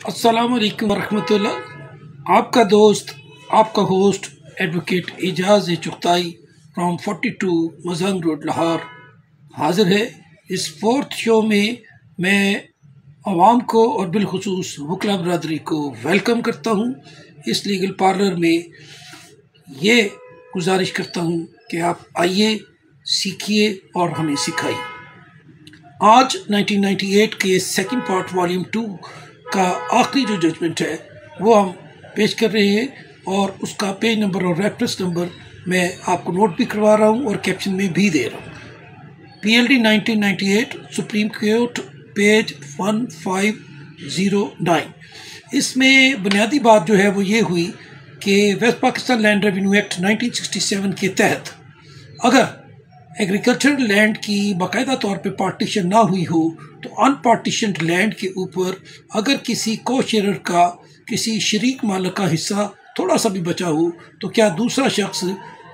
अस्सलामुअलैकुम वरहमतुल्लाह। आपका दोस्त, आपका host advocate Ejaz Chughtai from 42 Mozang road Lahore हाजिर है। इस फोर्थ शो में मैं आवाम को और बिलखुसूस वकला बरदरी को वेलकम करता हूँ। इस लीगल पार्लर में ये गुजारिश करता हूँ कि आप आइए, सीखिए और हमें सिखाइए। आज 1998 के सेकंड पार्ट वॉल्यूम 2 का आखिरी जो जजमेंट है वो हम पेश कर रहे हैं और उसका पेज नंबर और रेफरेंस नंबर मैं आपको नोट भी करवा रहा हूँ और कैप्शन में भी दे रहा हूँ। PLD 1998 supreme court page 1509। इसमें बुनियादी बात जो है वो ये हुई कि west Pakistan land revenue act 1967 के तहत अगर एग्रीकल्चरल लैंड की बाकायदा तौर पे पार्टीशन ना हुई हो तो अनपार्टीशनड लैंड के ऊपर अगर किसी को शेयर का, किसी शरीक मालिक का हिस्सा थोड़ा सा भी बचा हो तो क्या दूसरा शख्स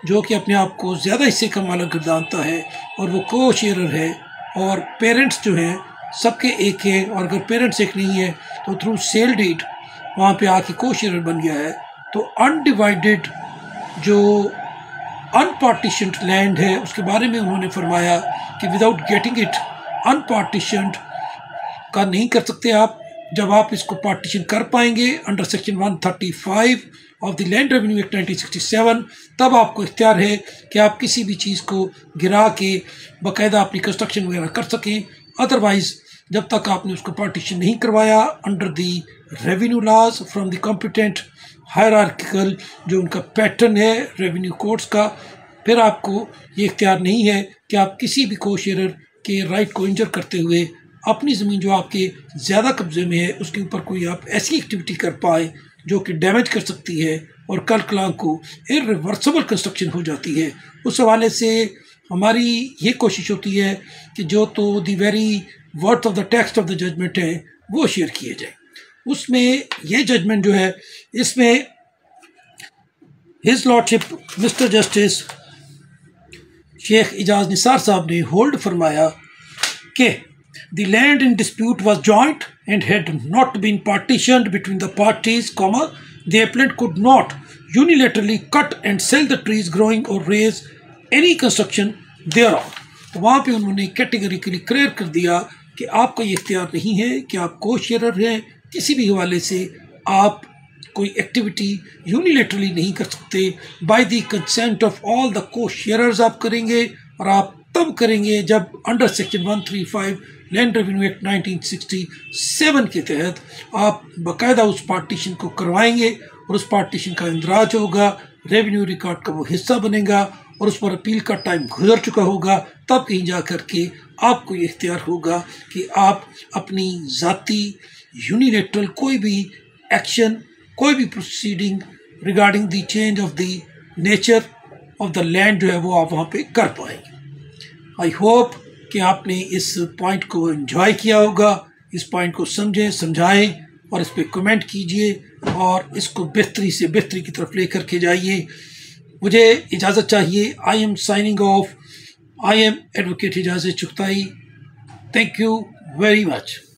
जो कि अपने आप को ज़्यादा हिस्से का मालिक गर्दानता है और वो को शेयरर है और पेरेंट्स जो हैं सबके एक है, और अगर पेरेंट्स एक नहीं है तो थ्रू सेल डीड वहाँ पे आके को शेयरर बन गया है, तो अनडिवाइडेड जो अनपार्टीशनड लैंड है उसके बारे में उन्होंने फरमाया कि विदाउट गेटिंग इट अनपार्टीशनड का नहीं कर सकते आप। जब आप इसको पार्टीशन कर पाएंगे under section 135 of the land revenue act 1967, तब आपको इख्तियार है कि आप किसी भी चीज़ को गिरा के बाकायदा अपनी कंस्ट्रक्शन वगैरह कर सकें। अदरवाइज़ जब तक आपने उसको पार्टीशन नहीं करवाया under the revenue laws from the competent hierarchical जो उनका पैटर्न है रेवेन्यू कोर्ट्स का, फिर आपको ये इख्तियार नहीं है कि आप किसी भी को शेयरर के राइट को इंजर करते हुए अपनी ज़मीन जो आपके ज़्यादा कब्जे में है उसके ऊपर कोई आप ऐसी एक्टिविटी कर पाए जो कि डैमेज कर सकती है और कल कलां को इर्रिवर्सिबल कंस्ट्रक्शन हो जाती है। उस हवाले से हमारी ये कोशिश होती है कि जो तो the very worth of the text of the judgment है वो शेयर किए जाए। उसमें ये जजमेंट जो है इसमें his lordship mister justice Sheikh Ejaz Nisar साहब ने होल्ड फरमाया कि the land in dispute was joint and had not been partitioned between the parties, the appellant could not unilaterally cut and sell the trees growing और raise any construction thereon. तो वहाँ पे उन्होंने categorically clear कर दिया कि आपका ये इख्तियार नहीं है कि आप को शेयरर हैं, किसी भी हवाले से आप कोई एक्टिविटी यूनिलेटरली नहीं कर सकते। By the consent of all the को शेयरर्स आप करेंगे, और आप तब करेंगे जब under section 135 land revenue act 1967 के तहत आप बाकायदा उस पार्टीशन को करवाएंगे और उस पार्टीशन का इंदराज होगा, रेवेन्यू रिकॉर्ड का वो हिस्सा बनेगा और उस पर अपील का टाइम गुजर चुका होगा। तब कहीं जा कर के आपको ये इख्तियार होगा कि आप अपनी ज़ाती यूनिलेटरल कोई भी एक्शन, कोई भी proceeding regarding the change of the nature of the land जो है वो आप वहाँ पे कर पाएंगे। आई होप कि आपने इस पॉइंट को एंजॉय किया होगा, इस पॉइंट को समझें, समझाएं और इस पर कमेंट कीजिए और इसको बेहतरी से बेहतरी की तरफ लेकर के जाइए। मुझे इजाज़त चाहिए। I am signing off. I am advocate Ejaz Chughtai. Thank you very much.